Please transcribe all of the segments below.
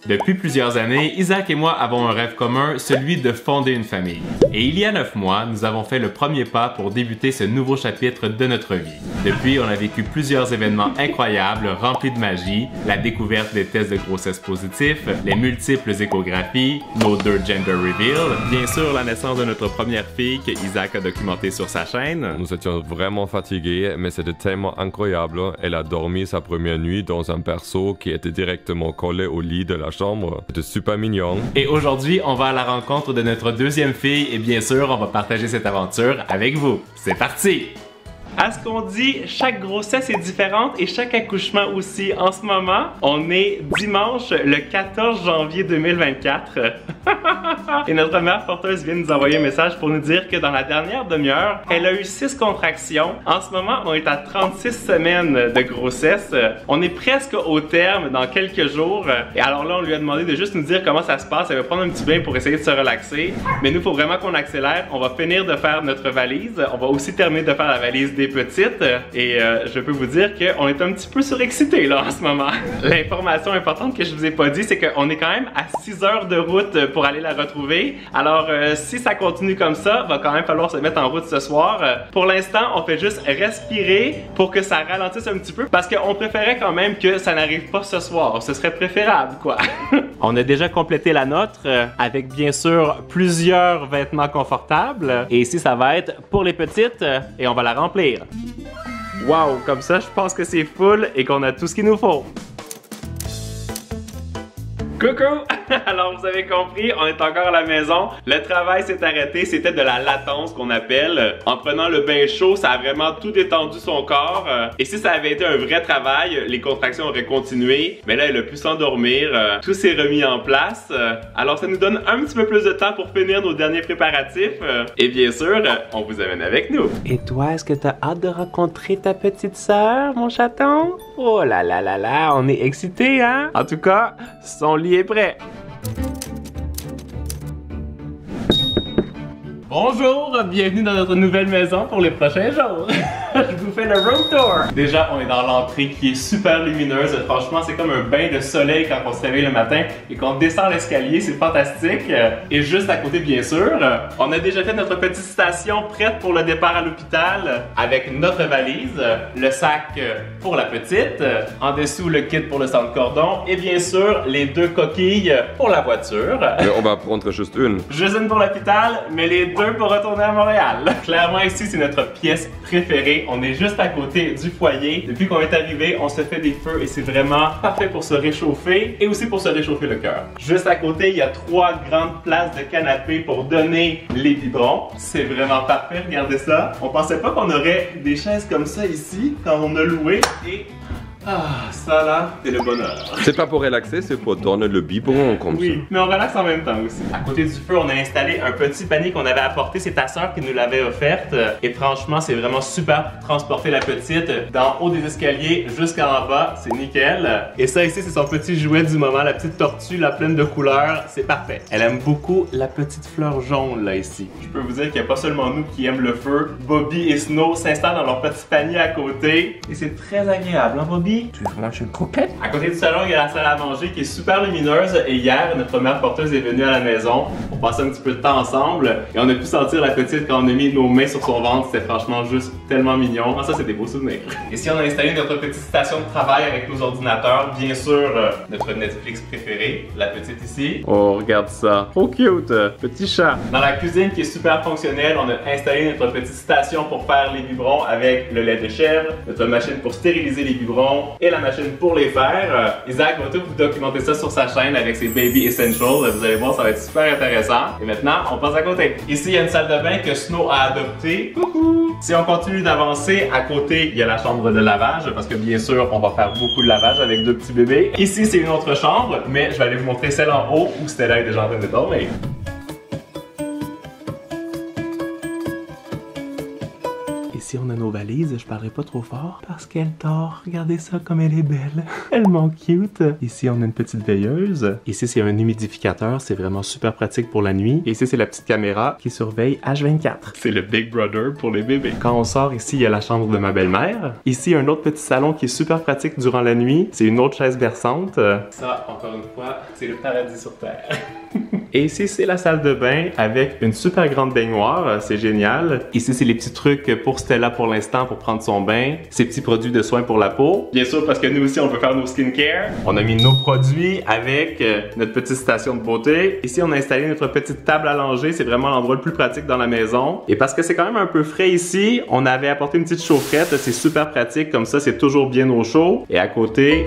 Depuis plusieurs années, Isaac et moi avons un rêve commun, celui de fonder une famille. Et il y a 9 mois, nous avons fait le premier pas pour débuter ce nouveau chapitre de notre vie. Depuis, on a vécu plusieurs événements incroyables, remplis de magie, la découverte des tests de grossesse positifs, les multiples échographies, nos 2 gender reveals, bien sûr la naissance de notre première fille que Isaac a documentée sur sa chaîne. Nous étions vraiment fatigués, mais c'était tellement incroyable. Elle a dormi sa première nuit dans un berceau qui était directement collé au lit de la chambre. C'était super mignon. Et aujourd'hui, on va à la rencontre de notre deuxième fille et bien sûr, on va partager cette aventure avec vous. C'est parti! À ce qu'on dit, chaque grossesse est différente et chaque accouchement aussi. En ce moment, on est dimanche le 14 janvier 2024. Et notre mère porteuse vient nous envoyer un message pour nous dire que dans la dernière demi-heure, elle a eu 6 contractions. En ce moment, on est à 36 semaines de grossesse. On est presque au terme dans quelques jours. Et alors là, on lui a demandé de juste nous dire comment ça se passe. Elle va prendre un petit bain pour essayer de se relaxer. Mais nous, il faut vraiment qu'on accélère. On va finir de faire notre valise. On va aussi terminer de faire la valise des petites et je peux vous dire qu'on est un petit peu surexcité là en ce moment. L'information importante que je vous ai pas dit, c'est qu'on est quand même à 6 heures de route pour aller la retrouver. Alors si ça continue comme ça, va quand même falloir se mettre en route ce soir. Pour l'instant, on fait juste respirer pour que ça ralentisse un petit peu parce qu'on préférait quand même que ça n'arrive pas ce soir. Ce serait préférable quoi. On a déjà complété la nôtre avec bien sûr plusieurs vêtements confortables et ici ça va être pour les petites et on va la remplir. Wow, comme ça je pense que c'est full et qu'on a tout ce qu'il nous faut. Coucou! Alors vous avez compris, on est encore à la maison. Le travail s'est arrêté, c'était de la latence qu'on appelle. En prenant le bain chaud, ça a vraiment tout détendu son corps. Et si ça avait été un vrai travail, les contractions auraient continué. Mais là, elle a pu s'endormir. Tout s'est remis en place. Alors ça nous donne un petit peu plus de temps pour finir nos derniers préparatifs. Et bien sûr, on vous amène avec nous. Et toi, est-ce que t'as hâte de rencontrer ta petite sœur, mon chaton? Oh là là là là, on est excités, hein? En tout cas, son lit est prêt. Bonjour, bienvenue dans notre nouvelle maison pour les prochains jours. Je vous fais le room tour. Déjà, on est dans l'entrée qui est super lumineuse. Franchement, c'est comme un bain de soleil quand on se réveille le matin et qu'on descend l'escalier, c'est fantastique. Et juste à côté, bien sûr, on a déjà fait notre petite station prête pour le départ à l'hôpital avec notre valise, le sac pour la petite, en dessous le kit pour le centre-cordon et bien sûr les 2 coquilles pour la voiture. Mais on va prendre juste une. Juste une pour l'hôpital, mais les 2 pour retourner à Montréal. Clairement ici, c'est notre pièce préférée. On est juste à côté du foyer. Depuis qu'on est arrivé, on se fait des feux et c'est vraiment parfait pour se réchauffer et aussi pour se réchauffer le cœur. Juste à côté, il y a 3 grandes places de canapé pour donner les biberons. C'est vraiment parfait, regardez ça. On pensait pas qu'on aurait des chaises comme ça ici quand on a loué et... ah, ça là, c'est le bonheur. C'est pas pour relaxer, c'est pour donner le biberon comme ça. Oui, mais on relaxe en même temps aussi. À côté du feu, on a installé un petit panier qu'on avait apporté. C'est ta soeur qui nous l'avait offerte. Et franchement, c'est vraiment super pour transporter la petite d'en haut des escaliers jusqu'en bas. C'est nickel. Et ça ici, c'est son petit jouet du moment, la petite tortue, la pleine de couleurs. C'est parfait. Elle aime beaucoup la petite fleur jaune là ici. Je peux vous dire qu'il n'y a pas seulement nous qui aiment le feu. Bobby et Snow s'installent dans leur petit panier à côté. Et c'est très agréable, hein Bobby? Tu veux manger une croquette? À côté du salon, il y a la salle à manger qui est super lumineuse et hier, notre mère porteuse est venue à la maison pour passer un petit peu de temps ensemble et on a pu sentir la petite quand on a mis nos mains sur son ventre. C'était franchement juste tellement mignon. Ça, c'est des beaux souvenirs. Ici, on a installé notre petite station de travail avec nos ordinateurs. Bien sûr, notre Netflix préféré, la petite ici. Oh, regarde ça. Trop cute. Petit chat. Dans la cuisine qui est super fonctionnelle, on a installé notre petite station pour faire les biberons avec le lait de chèvre, notre machine pour stériliser les biberons et la machine pour les faire. Isaac va tout vous documenter ça sur sa chaîne avec ses Baby Essentials. Vous allez voir, ça va être super intéressant. Et maintenant, on passe à côté. Ici, il y a une salle de bain que Snow a adoptée. Coucou! Si on continue d'avancer, à côté, il y a la chambre de lavage parce que bien sûr, on va faire beaucoup de lavage avec 2 petits bébés. Ici, c'est une autre chambre, mais je vais aller vous montrer celle en haut où Stella est déjà en train de dormir. Ici, on a nos valises. Je parlerai pas trop fort parce qu'elle dort. Regardez ça comme elle est belle. Tellement cute. Ici, on a une petite veilleuse. Ici, c'est un humidificateur. C'est vraiment super pratique pour la nuit. Et ici, c'est la petite caméra qui surveille H24. C'est le Big Brother pour les bébés. Quand on sort ici, il y a la chambre de ma belle-mère. Ici, un autre petit salon qui est super pratique durant la nuit. C'est une autre chaise berçante. Ça, encore une fois, c'est le paradis sur Terre. Et ici, c'est la salle de bain avec une super grande baignoire. C'est génial. Ici, c'est les petits trucs pour Stella pour l'instant pour prendre son bain. Ces petits produits de soins pour la peau. Bien sûr, parce que nous aussi, on peut faire nos skincare. On a mis nos produits avec notre petite station de beauté. Ici, on a installé notre petite table à langer. C'est vraiment l'endroit le plus pratique dans la maison. Et parce que c'est quand même un peu frais ici, on avait apporté une petite chaufferette. C'est super pratique. Comme ça, c'est toujours bien au chaud. Et à côté,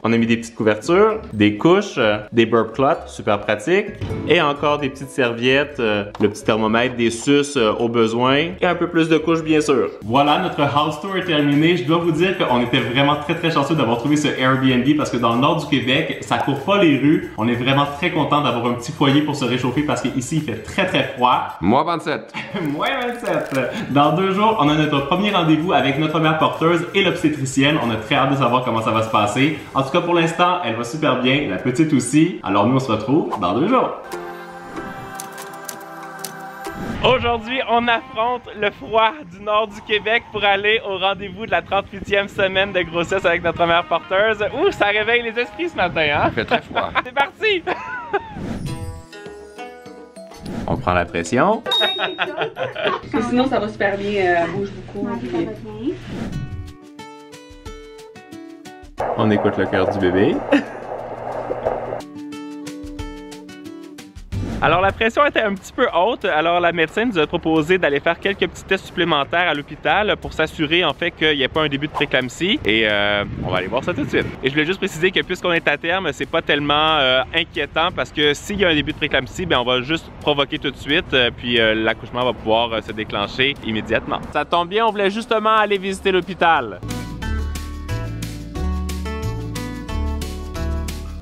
on a mis des petites couvertures, des couches, des burp cloths, super pratique, et encore des petites serviettes, le petit thermomètre, des suces au besoin, et un peu plus de couches bien sûr. Voilà, notre house tour est terminé. Je dois vous dire qu'on était vraiment très chanceux d'avoir trouvé ce Airbnb parce que dans le nord du Québec, ça court pas les rues. On est vraiment très content d'avoir un petit foyer pour se réchauffer parce qu'ici il fait très froid. Moins 27. Moins 27. Dans 2 jours, on a notre premier rendez-vous avec notre mère porteuse et l'obstétricienne. On a très hâte de savoir comment ça va se passer. En tout cas, pour l'instant, elle va super bien, la petite aussi. Alors nous, on se retrouve dans 2 jours. Aujourd'hui, on affronte le froid du nord du Québec pour aller au rendez-vous de la 38e semaine de grossesse avec notre mère porteuse. Ouh, ça réveille les esprits ce matin, hein? Il fait très froid. C'est parti! On prend la pression. Parce que sinon, ça va super bien, elle bouge beaucoup. Puis... On écoute le cœur du bébé. Alors la pression était un petit peu haute, alors la médecin nous a proposé d'aller faire quelques petits tests supplémentaires à l'hôpital pour s'assurer en fait qu'il n'y ait pas un début de préclampsie et on va aller voir ça tout de suite. Et je voulais juste préciser que puisqu'on est à terme, c'est pas tellement inquiétant parce que s'il y a un début de préclampsie, ben on va juste provoquer tout de suite puis l'accouchement va pouvoir se déclencher immédiatement. Ça tombe bien, on voulait justement aller visiter l'hôpital.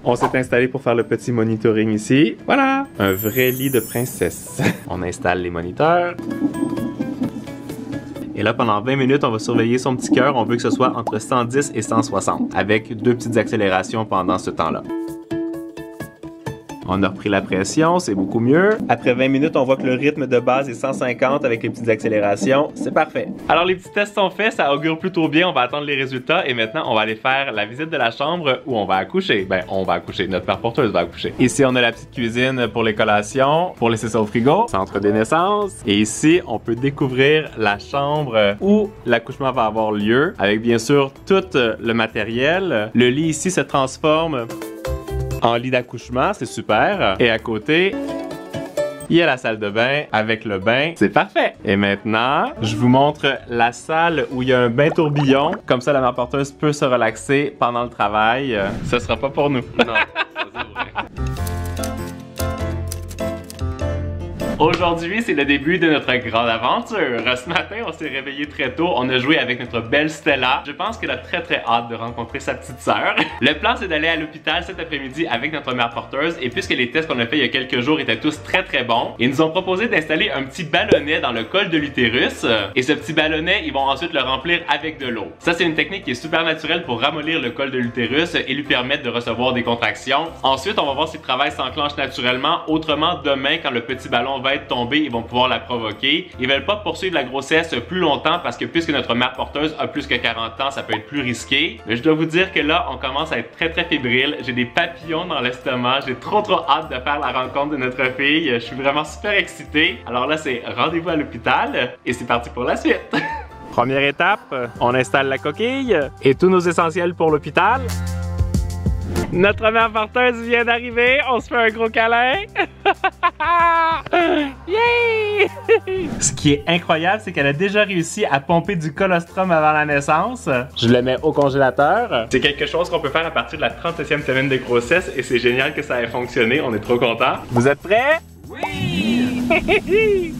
On s'est installé pour faire le petit monitoring ici. Voilà! Un vrai lit de princesse. On installe les moniteurs. Et là, pendant 20 minutes, on va surveiller son petit cœur. On veut que ce soit entre 110 et 160, avec 2 petites accélérations pendant ce temps-là. On a repris la pression, c'est beaucoup mieux. Après 20 minutes, on voit que le rythme de base est 150 avec les petites accélérations. C'est parfait. Alors, les petits tests sont faits, ça augure plutôt bien. On va attendre les résultats et maintenant, on va aller faire la visite de la chambre où on va accoucher. Ben, on va accoucher. Notre mère porteuse va accoucher. Ici, on a la petite cuisine pour les collations, pour laisser ça au frigo, centre des naissances. Et ici, on peut découvrir la chambre où l'accouchement va avoir lieu avec bien sûr tout le matériel. Le lit ici se transforme en lit d'accouchement, c'est super. Et à côté, il y a la salle de bain avec le bain. C'est parfait. Et maintenant, je vous montre la salle où il y a un bain tourbillon. Comme ça, la mère porteuse peut se relaxer pendant le travail. Ce sera pas pour nous. Non, ça c'est vrai. Aujourd'hui, c'est le début de notre grande aventure. Ce matin, on s'est réveillé très tôt. On a joué avec notre belle Stella. Je pense qu'elle a très hâte de rencontrer sa petite sœur. Le plan, c'est d'aller à l'hôpital cet après-midi avec notre mère porteuse. Et puisque les tests qu'on a fait il y a quelques jours étaient tous très bons, ils nous ont proposé d'installer un petit ballonnet dans le col de l'utérus. Et ce petit ballonnet, ils vont ensuite le remplir avec de l'eau. Ça, c'est une technique qui est super naturelle pour ramollir le col de l'utérus et lui permettre de recevoir des contractions. Ensuite, on va voir si le travail s'enclenche naturellement. Autrement, demain, quand le petit ballon va être tombé, ils vont pouvoir la provoquer. Ils veulent pas poursuivre la grossesse plus longtemps parce que puisque notre mère porteuse a plus que 40 ans, ça peut être plus risqué. Mais je dois vous dire que là, on commence à être très fébrile. J'ai des papillons dans l'estomac. J'ai trop hâte de faire la rencontre de notre fille. Je suis vraiment super excité. Alors là, c'est rendez-vous à l'hôpital et c'est parti pour la suite. Première étape, on installe la coquille et tous nos essentiels pour l'hôpital. Notre mère porteuse vient d'arriver, on se fait un gros câlin. Yay! Ce qui est incroyable, c'est qu'elle a déjà réussi à pomper du colostrum avant la naissance. Je le mets au congélateur. C'est quelque chose qu'on peut faire à partir de la 37e semaine de grossesse et c'est génial que ça ait fonctionné, on est trop contents. Vous êtes prêts? Oui!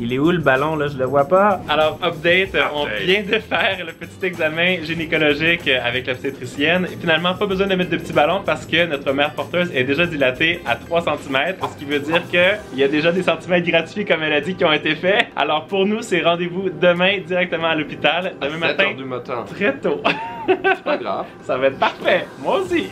Il est où le ballon là? Je le vois pas. Alors, update, on vient de faire le petit examen gynécologique avec l'obstétricienne. Finalement, pas besoin de mettre de petits ballons parce que notre mère porteuse est déjà dilatée à 3 cm, ce qui veut dire qu'il y a déjà des centimètres gratuits, comme elle a dit, qui ont été faits. Alors pour nous, c'est rendez-vous demain directement à l'hôpital. Demain matin. 7 h du matin. Très tôt. C'est pas grave. Ça va être parfait. Moi aussi.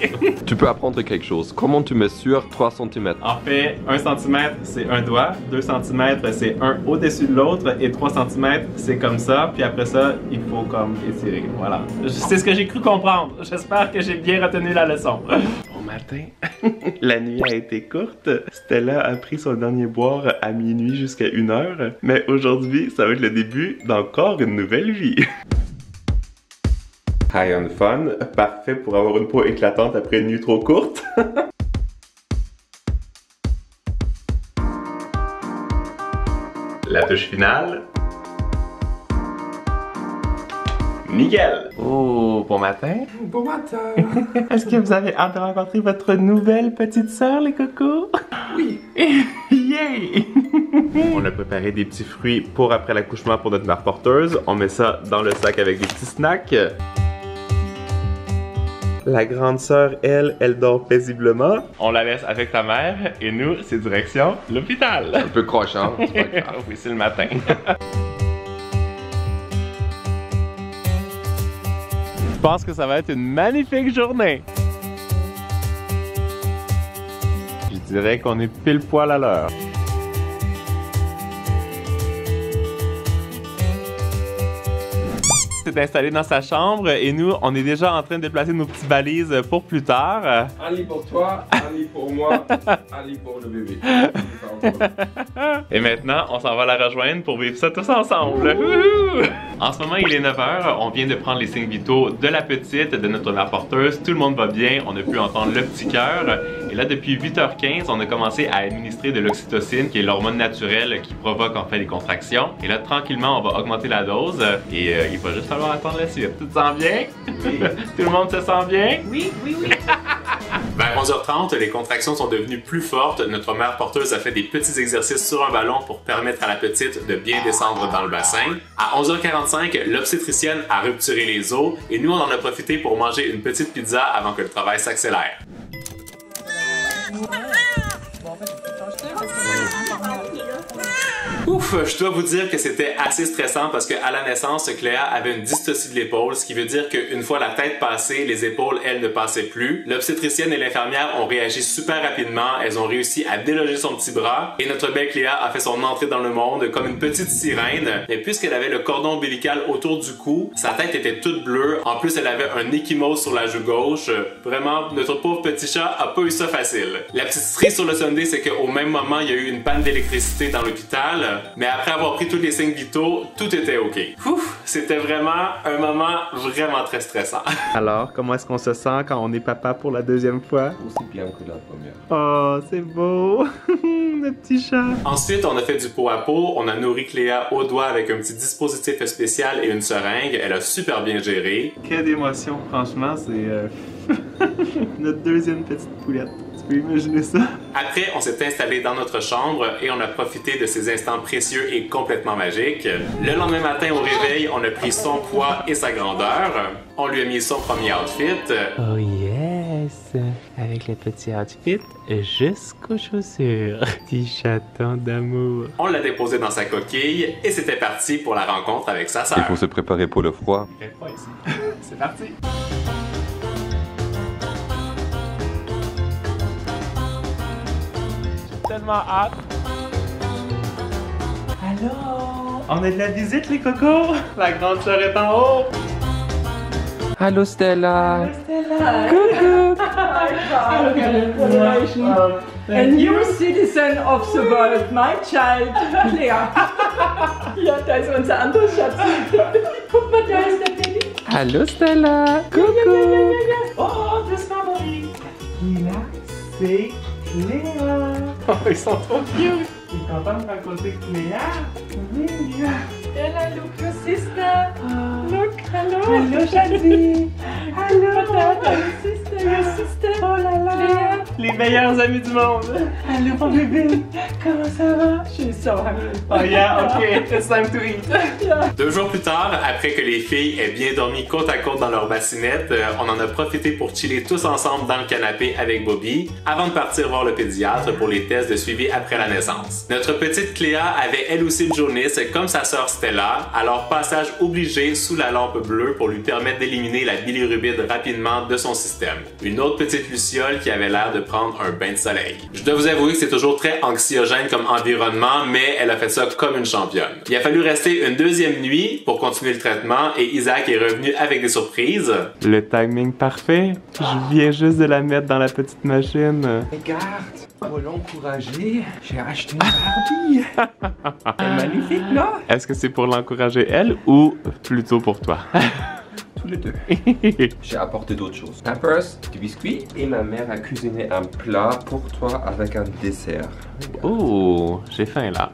Tu peux apprendre quelque chose. Comment tu mesures 3 cm? En fait, 1 cm, c'est un doigt. 2 cm, c'est un au-dessus de l'autre. Et 3 cm, c'est comme ça. Puis après ça, il faut comme étirer. Voilà. C'est ce que j'ai cru comprendre. J'espère que j'ai bien retenu la leçon. Bon matin. La nuit a été courte. Stella a pris son dernier boire à minuit jusqu'à 1 h. Mais aujourd'hui, ça va être le début d'encore une nouvelle vie. High on fun, parfait pour avoir une peau éclatante après une nuit trop courte. La touche finale. Nickel! Oh, bon matin! Bon matin! Est-ce que vous avez hâte de rencontrer votre nouvelle petite sœur, les cocos? Oui! Yay! On a préparé des petits fruits pour après l'accouchement pour notre mère porteuse. On met ça dans le sac avec des petits snacks. La grande sœur, elle dort paisiblement. On la laisse avec ta mère et nous, c'est direction l'hôpital. Un peu crochant, c'est pas grave. Oui, c'est le matin. Je pense que ça va être une magnifique journée. Je dirais qu'on est pile poil à l'heure. C'est installé dans sa chambre et nous, on est déjà en train de placer nos petites valises pour plus tard. Un lit pour toi, un lit pour moi, un lit pour le bébé. Et maintenant, on s'en va la rejoindre pour vivre ça tous ensemble. En ce moment, il est 9 h. On vient de prendre les signes vitaux de la petite, de notre mère porteuse. Tout le monde va bien. On a pu entendre le petit cœur. Et là, depuis 8 h 15, on a commencé à administrer de l'oxytocine, qui est l'hormone naturelle qui provoque en fait les contractions. Et là, tranquillement, on va augmenter la dose. Et il va juste falloir attendre la suite. Tu te sens bien? Oui. Tout le monde se sent bien? Oui, oui, oui. Vers 11h30, les contractions sont devenues plus fortes. Notre mère porteuse a fait des petits exercices sur un ballon pour permettre à la petite de bien descendre dans le bassin. À 11h45, l'obstétricienne a rupturé les os et nous, on en a profité pour manger une petite pizza avant que le travail s'accélère. Ouf, je dois vous dire que c'était assez stressant parce qu'à la naissance, Cléa avait une dystocie de l'épaule, ce qui veut dire qu'une fois la tête passée, les épaules, elles, ne passaient plus. L'obstétricienne et l'infirmière ont réagi super rapidement, elles ont réussi à déloger son petit bras et notre belle Cléa a fait son entrée dans le monde comme une petite sirène. Mais puisqu'elle avait le cordon ombilical autour du cou, sa tête était toute bleue, en plus elle avait un échymose sur la joue gauche. Vraiment, notre pauvre petit chat a pas eu ça facile. La petite cerise sur le Sunday, c'est qu'au même moment, il y a eu une panne d'électricité dans l'hôpital. Mais après avoir pris tous les signes vitaux, tout était ok. Ouf, c'était vraiment un moment vraiment très stressant. Alors, comment est-ce qu'on se sent quand on est papa pour la deuxième fois? Aussi bien que la première. Oh, c'est beau! Le petit chat! Ensuite, on a fait du pot à pot. On a nourri Cléa au doigt avec un petit dispositif spécial et une seringue. Elle a super bien géré. Quelle émotion, franchement, c'est notre deuxième petite poulette. Tu peux imaginer ça? Après, on s'est installé dans notre chambre et on a profité de ces instants précieux et complètement magiques. Le lendemain matin au réveil, on a pris son poids et sa grandeur. On lui a mis son premier outfit. Oh yes! Avec le petit outfit jusqu'aux chaussures. Petit chaton d'amour. On l'a déposé dans sa coquille et c'était parti pour la rencontre avec sa sœur. Il faut se préparer pour le froid. C'est parti! Tellement hâte. Allô? On a de la visite, les cocos? La grande sœur est en haut. Allô Stella. Stella. Coucou. Congratulations. A new citizen of the world, my child, Clea. Ja, da ist unser anderer Schatz. Guck mal, da ist der Baby. Allô Stella. Coucou. Oh, das Favorit. Là, c'est Cléa. Oh, ils sont trop cute. Tu es content de raconter Cléa? Oui. Stella, look, your sister. Look, hello. Hello, Shadi. Hello, your sister. Oh la la. Les meilleurs amis du monde. Allô mon bébé, comment ça va? She's so hungry. Oh yeah, ok, it's time to eat. 2 jours plus tard, après que les filles aient bien dormi côte à côte dans leur bassinette, on en a profité pour chiller tous ensemble dans le canapé avec Bobby, avant de partir voir le pédiatre pour les tests de suivi après la naissance. Notre petite Cléa avait elle aussi le jaunisse comme sa sœur Stella, alors passage obligé sous la lampe bleue pour lui permettre d'éliminer la bilirubine rapidement de son système. Une autre petite Luciole qui avait l'air de prendre un bain de soleil. Je dois vous avouer que c'est toujours très anxiogène comme environnement, mais elle a fait ça comme une championne. Il a fallu rester une 2e nuit pour continuer le traitement et Isaac est revenu avec des surprises. Le timing parfait. Je viens juste de la mettre dans la petite machine. Regarde, pour l'encourager, j'ai acheté une Barbie. Elle est magnifique, là? Est-ce que c'est pour l'encourager elle ou plutôt pour toi? Tous les deux. J'ai apporté d'autres choses. Pampers, du biscuit. Et ma mère a cuisiné un plat pour toi avec un dessert. Oh, j'ai faim là.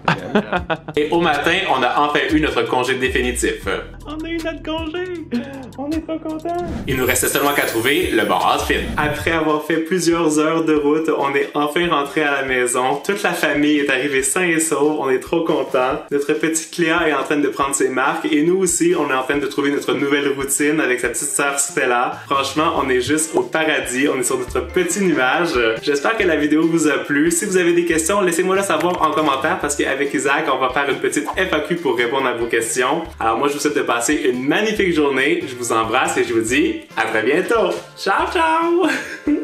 Et au matin, on a enfin eu notre congé définitif. On a eu notre congé! On est trop contents! Il nous restait seulement qu'à trouver le bon outfit. Après avoir fait plusieurs heures de route, on est enfin rentré à la maison. Toute la famille est arrivée sain et sauf. On est trop contents. Notre petite Cléa est en train de prendre ses marques et nous aussi, on est en train de trouver notre nouvelle routine avec sa petite sœur Stella. Franchement, on est juste au paradis. On est sur notre petit nuage. J'espère que la vidéo vous a plu. Si vous avez des questions, laissez-moi le savoir en commentaire parce qu'avec Isaac, on va faire une petite FAQ pour répondre à vos questions. Alors moi, je vous souhaite de passer une magnifique journée. Je vous embrasse et je vous dis à très bientôt. Ciao, ciao!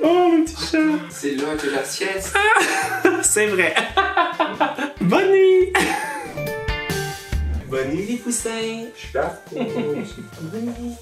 Oh, mon petit chat! C'est l'heure de la sieste. C'est vrai. Bonne nuit! Bonne nuit, les poussins! Je suis là. Bonne nuit.